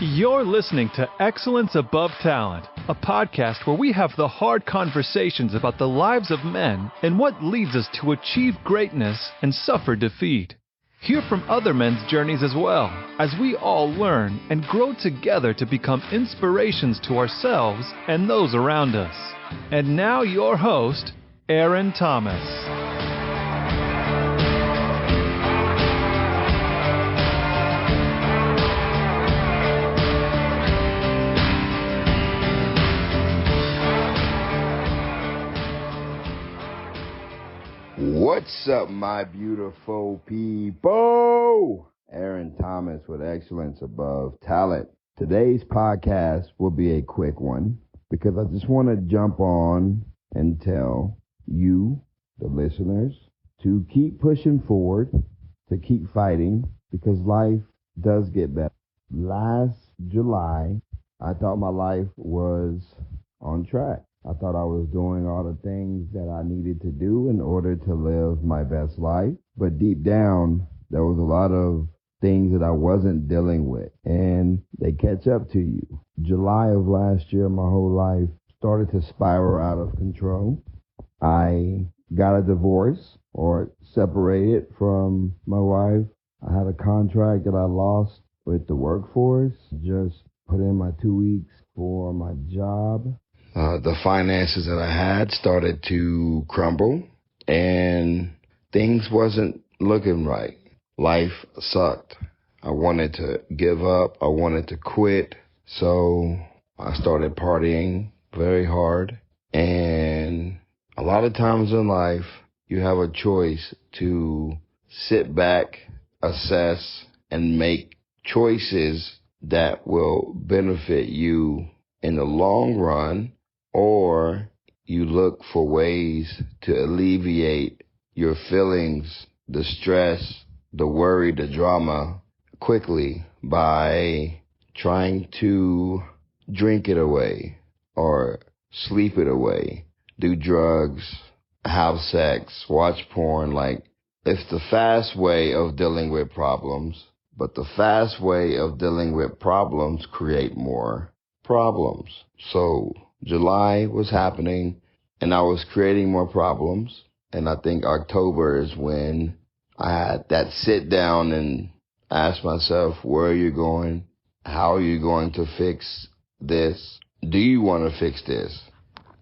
You're listening to Excellence Above Talent, a podcast where we have the hard conversations about the lives of men and what leads us to achieve greatness and suffer defeat. Hear from other men's journeys as well, as we all learn and grow together to become inspirations to ourselves and those around us. And now your host, Aaron Thomas. What's up, my beautiful people? Aaron Thomas with Excellence Above Talent. Today's podcast will be a quick one because I just want to jump on and tell you, the listeners, to keep pushing forward, to keep fighting, because life does get better. Last July, I thought my life was on track. I thought I was doing all the things that I needed to do in order to live my best life. But deep down, there was a lot of things that I wasn't dealing with, and they catch up to you. July of last year, my whole life started to spiral out of control. I got a divorce or separated from my wife. I had a contract that I lost with the workforce. Just put in my 2 weeks for my job. The finances that I had started to crumble, and things wasn't looking right. Life sucked. I wanted to give up. I wanted to quit. So I started partying very hard. And a lot of times in life, you have a choice to sit back, assess, and make choices that will benefit you in the long run, or you look for ways to alleviate your feelings, the stress, the worry, the drama quickly by trying to drink it away or sleep it away, do drugs, have sex, watch porn. Like, it's the fast way of dealing with problems, but the fast way of dealing with problems create more problems. So July was happening and I was creating more problems. And I think October is when I had that sit down and ask myself, where are you going? How are you going to fix this? Do you want to fix this?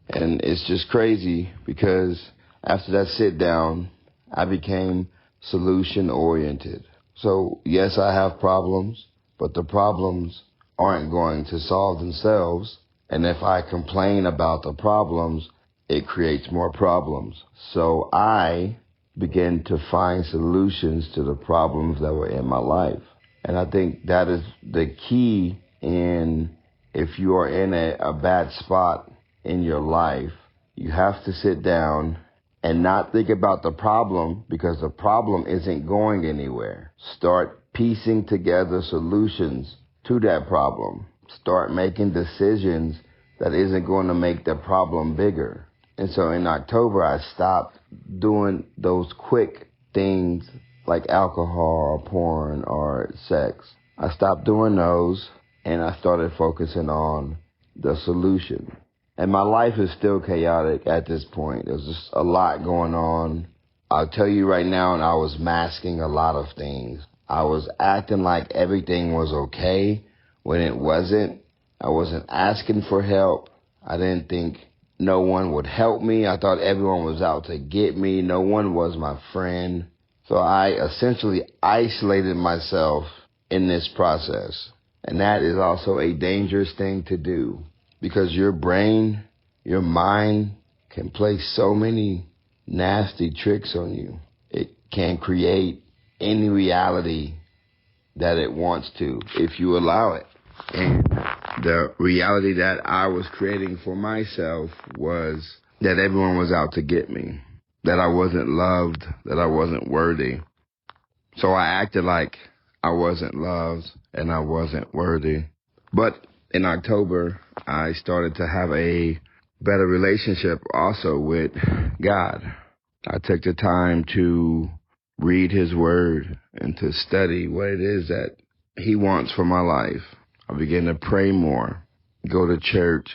And it's just crazy because after that sit down, I became solution oriented. So yes, I have problems, but the problems aren't going to solve themselves. And if I complain about the problems, it creates more problems. So I began to find solutions to the problems that were in my life. And I think that is the key in, if you are in a bad spot in your life, you have to sit down and not think about the problem, because the problem isn't going anywhere. Start piecing together solutions to that problem. Start making decisions that isn't going to make the problem bigger. And so in October, I stopped doing those quick things like alcohol or porn or sex. I stopped doing those and I started focusing on the solution. And my life is still chaotic at this point. There's just a lot going on. I'll tell you right now, and I was masking a lot of things. I was acting like everything was okay when it wasn't. I wasn't asking for help. I didn't think no one would help me. I thought everyone was out to get me. No one was my friend. So I essentially isolated myself in this process. And that is also a dangerous thing to do, because your brain, your mind can play so many nasty tricks on you. It can create any reality that it wants to if you allow it. And the reality that I was creating for myself was that everyone was out to get me, that I wasn't loved, that I wasn't worthy. So I acted like I wasn't loved and I wasn't worthy. But in October, I started to have a better relationship also with God. I took the time to read His Word and to study what it is that He wants for my life. I began to pray more, go to church,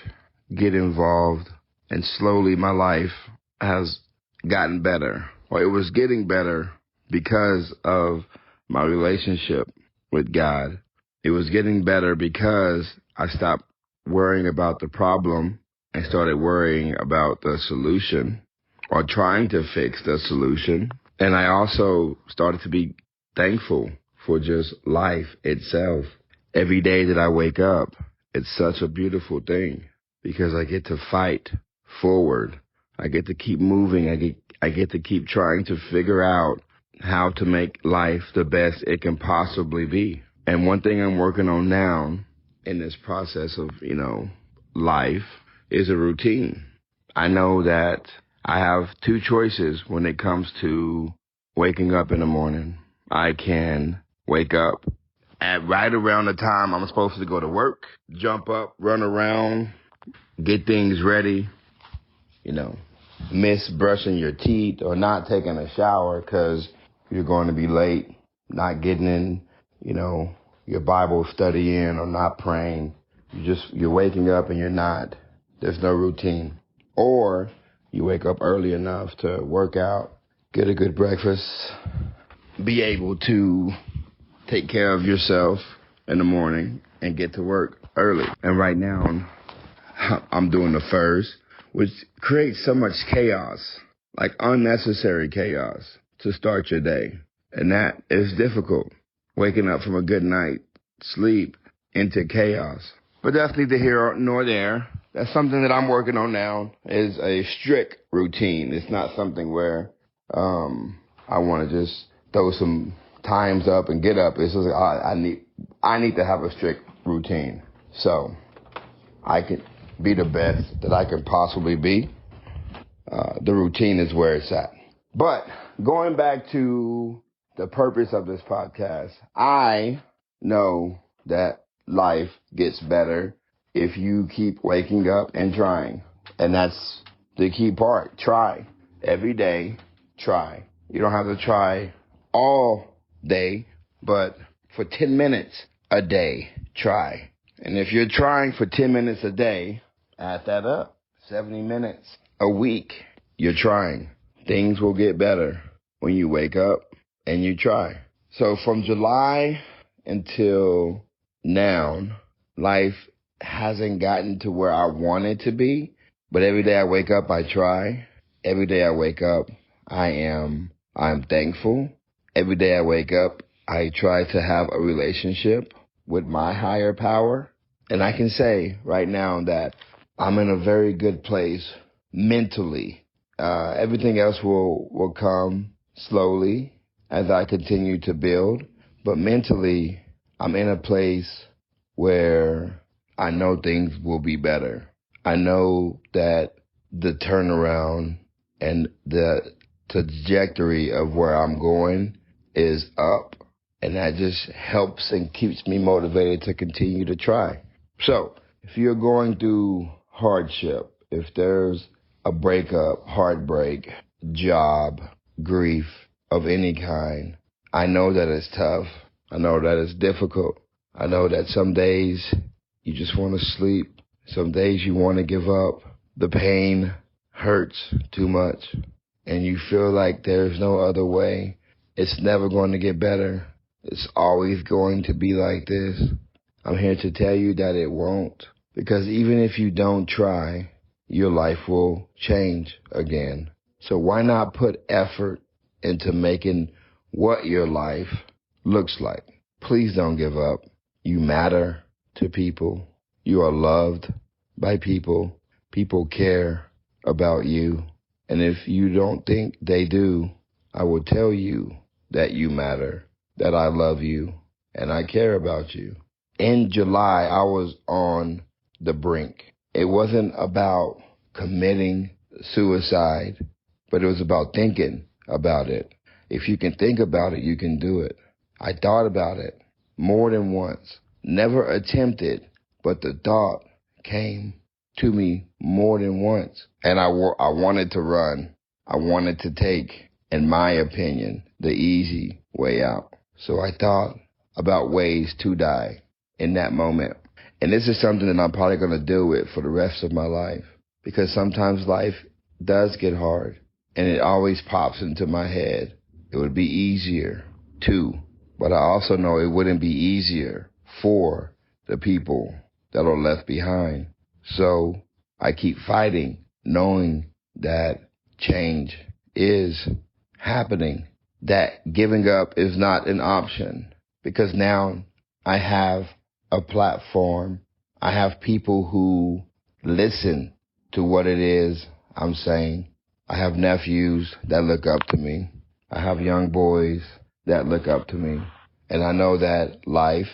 get involved, and slowly my life has gotten better. Well, it was getting better because of my relationship with God. It was getting better because I stopped worrying about the problem and started worrying about the solution or trying to fix the solution. And I also started to be thankful for just life itself. Every day that I wake up, it's such a beautiful thing because I get to fight forward. I get to keep moving. I get to keep trying to figure out how to make life the best it can possibly be. And one thing I'm working on now in this process of, life is a routine. I know that I have two choices when it comes to waking up in the morning. I can wake up at right around the time I'm supposed to go to work, jump up, run around, get things ready, miss brushing your teeth or not taking a shower because you're going to be late, not getting in, your Bible study in or not praying. You're waking up and there's no routine. Or you wake up early enough to work out, get a good breakfast, be able to take care of yourself in the morning and get to work early. And right now, I'm doing the first, which creates so much chaos, like unnecessary chaos to start your day. And that is difficult, waking up from a good night sleep into chaos. But that's neither here nor there. That's something that I'm working on now, is a strict routine. It's not something where I want to just throw some times up and get up. It's just I need to have a strict routine so I can be the best that I can possibly be. The routine is where it's at. But going back to the purpose of this podcast, I know that life gets better if you keep waking up and trying. And that's the key part. Try. Every day, try. You don't have to try all day, but for 10 minutes a day, try. And if you're trying for 10 minutes a day, add that up. 70 minutes a week, you're trying. Things will get better when you wake up and you try. So from July until now, life hasn't gotten to where I want it to be. But every day I wake up, I try. Every day I wake up, I'm thankful. Every day I wake up, I try to have a relationship with my higher power. And I can say right now that I'm in a very good place mentally. Everything else will come slowly as I continue to build. But mentally, I'm in a place where I know things will be better. I know that the turnaround and the trajectory of where I'm going is up. And that just helps and keeps me motivated to continue to try. So if you're going through hardship, if there's a breakup, heartbreak, job, grief of any kind, I know that it's tough. I know that it's difficult. I know that some days you just want to sleep. Some days you want to give up. The pain hurts too much and you feel like there's no other way. It's never going to get better. It's always going to be like this. I'm here to tell you that it won't. Because even if you don't try, your life will change again. So why not put effort into making what your life looks like? Please don't give up. You matter to people. You are loved by people. People care about you. And if you don't think they do, I will tell you that you matter, that I love you, and I care about you. In July, I was on the brink. It wasn't about committing suicide, but it was about thinking about it. If you can think about it, you can do it. I thought about it more than once. Never attempted, but the thought came to me more than once. And I wanted to run. I wanted to take, in my opinion, the easy way out. So I thought about ways to die in that moment. And this is something that I'm probably going to deal with for the rest of my life, because sometimes life does get hard, and it always pops into my head. It would be easier too, but I also know it wouldn't be easier for the people that are left behind. So I keep fighting, knowing that change is happening, that giving up is not an option, because now I have a platform. I have people who listen to what it is I'm saying. I have nephews that look up to me. I have young boys that look up to me. And I know that life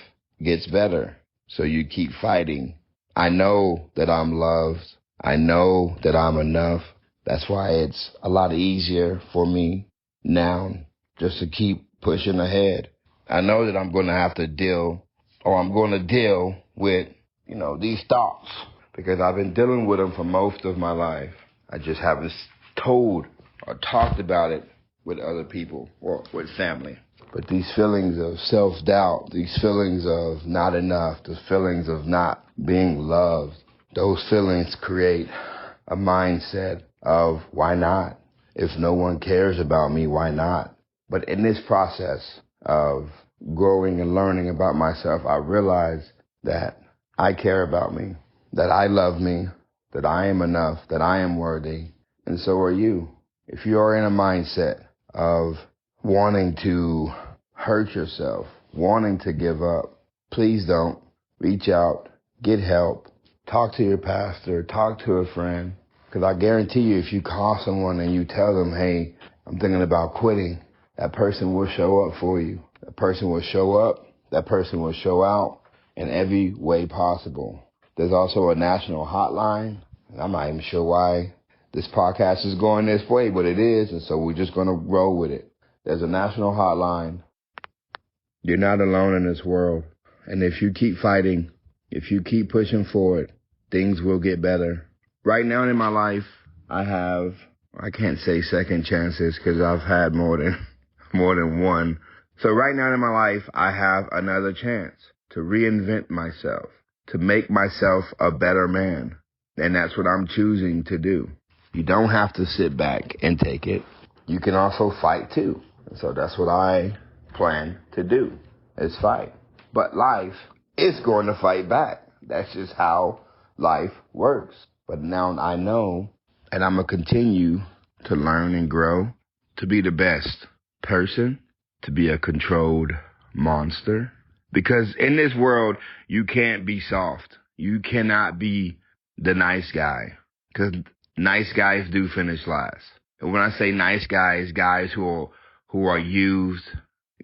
gets better. So you keep fighting. I know that I'm loved. I know that I'm enough. That's why it's a lot easier for me now just to keep pushing ahead. I know that I'm going to have to deal with, these thoughts, because I've been dealing with them for most of my life. I just haven't told or talked about it with other people or with family. But these feelings of self-doubt, these feelings of not enough, the feelings of not being loved, those feelings create a mindset of why not? If no one cares about me, why not? But in this process of growing and learning about myself, I realize that I care about me, that I love me, that I am enough, that I am worthy, and so are you. If you are in a mindset of wanting to hurt yourself, wanting to give up, please don't. Reach out, get help, talk to your pastor, talk to a friend, because I guarantee you, if you call someone and you tell them, hey, I'm thinking about quitting, that person will show up for you. That person will show up. That person will show out in every way possible. There's also a national hotline, and I'm not even sure why this podcast is going this way, but it is, and so we're just going to roll with it. There's a national hotline. You're not alone in this world. And if you keep fighting, if you keep pushing forward, things will get better. Right now in my life, I can't say second chances because I've had more than one. So right now in my life, I have another chance to reinvent myself, to make myself a better man. And that's what I'm choosing to do. You don't have to sit back and take it. You can also fight too. And so that's what I plan to do, is fight. But life is going to fight back. That's just how life works. But now I know, and I'm going to continue to learn and grow, to be the best person, to be a controlled monster. Because in this world, you can't be soft. You cannot be the nice guy. Because nice guys do finish last. And when I say nice guys who are used,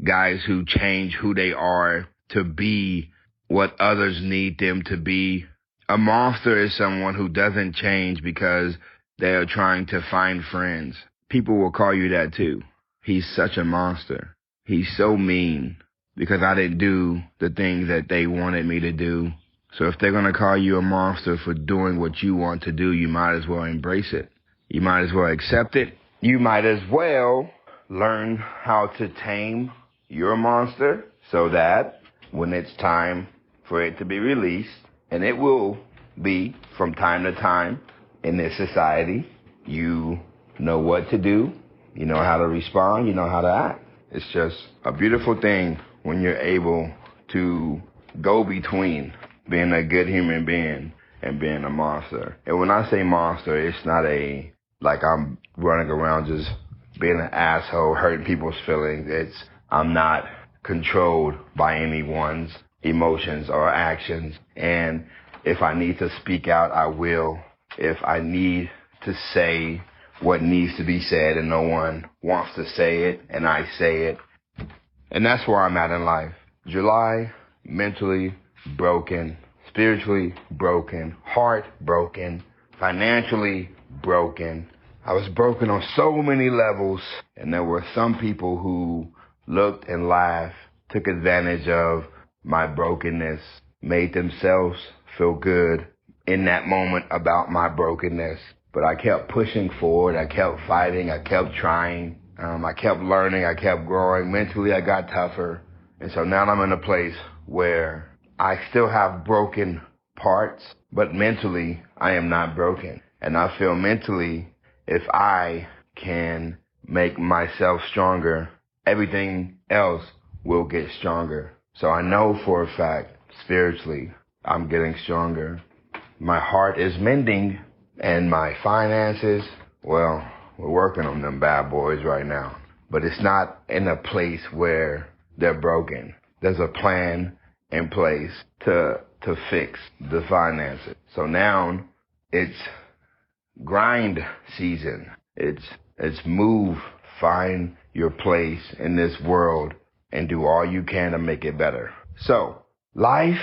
guys who change who they are to be what others need them to be. A monster is someone who doesn't change because they are trying to find friends. People will call you that too. He's such a monster. He's so mean because I didn't do the things that they wanted me to do. So if they're going to call you a monster for doing what you want to do, you might as well embrace it. You might as well accept it. You might as well learn how to tame your monster so that when it's time for it to be released, and it will be from time to time in this society, you know what to do, you know how to respond, you know how to act. It's just a beautiful thing when you're able to go between being a good human being and being a monster. And when I say monster, it's not like I'm running around just being an asshole, hurting people's feelings. I'm not controlled by anyone's emotions or actions. And if I need to speak out, I will. If I need to say what needs to be said and no one wants to say it, and I say it. And that's where I'm at in life. July, mentally broken, spiritually broken, heartbroken, financially broken. I was broken on so many levels, and there were some people who looked and laughed, took advantage of my brokenness, made themselves feel good in that moment about my brokenness. But I kept pushing forward, I kept fighting, I kept trying, I kept learning, I kept growing. Mentally, I got tougher. And so now I'm in a place where I still have broken parts, but mentally, I am not broken. And I feel mentally, if I can make myself stronger, everything else will get stronger. So I know for a fact, spiritually, I'm getting stronger. My heart is mending, and my finances, well, we're working on them bad boys right now. But it's not in a place where they're broken. There's a plan in place to fix the finances. So now it's grind season. It's move, find your place in this world and do all you can to make it better. So life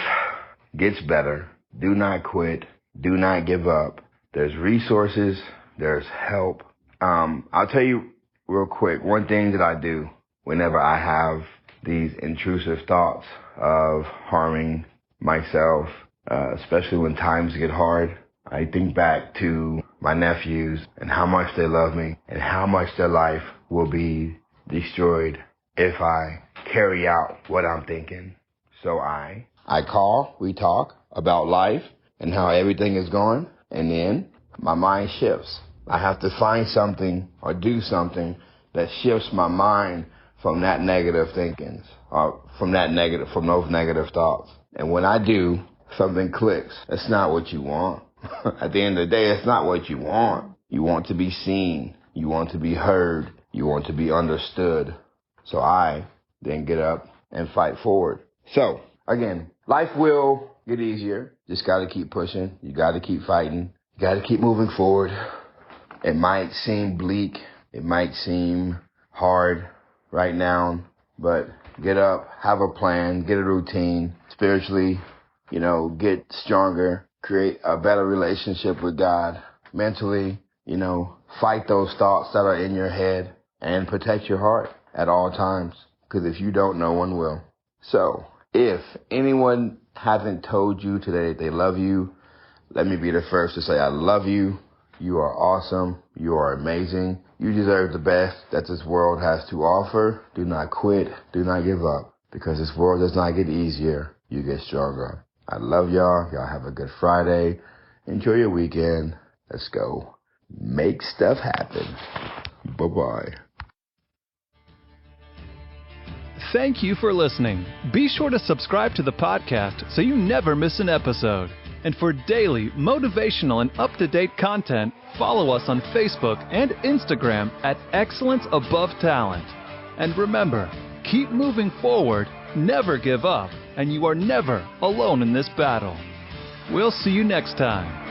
gets better. Do not quit. Do not give up. There's resources. There's help. I'll tell you real quick, one thing that I do whenever I have these intrusive thoughts of harming myself, especially when times get hard, I think back to my nephews and how much they love me and how much their life will be destroyed if I carry out what I'm thinking. So I call, we talk about life and how everything is going, and then my mind shifts. I have to find something or do something that shifts my mind from that negative thinking, or from those negative thoughts. And when I do, something clicks. That's not what you want. At the end of the day, it's not what you want. You want to be seen. You want to be heard. You want to be understood. So I then get up and fight forward. So, again, life will get easier. Just got to keep pushing. You got to keep fighting. You got to keep moving forward. It might seem bleak. It might seem hard right now, but get up, have a plan, get a routine, spiritually, get stronger, create a better relationship with God, mentally, fight those thoughts that are in your head and protect your heart at all times, because if you don't, no one will. So if anyone hasn't told you today that they love you, let me be the first to say I love you. You are awesome. You are amazing. You deserve the best that this world has to offer. Do not quit. Do not give up, because this world does not get easier. You get stronger. I love y'all. Y'all have a good Friday. Enjoy your weekend. Let's go. Make stuff happen. Bye-bye. Thank you for listening. Be sure to subscribe to the podcast so you never miss an episode. And for daily, motivational, and up-to-date content, follow us on Facebook and Instagram at Excellence Above Talent. And remember, keep moving forward, never give up, and you are never alone in this battle. We'll see you next time.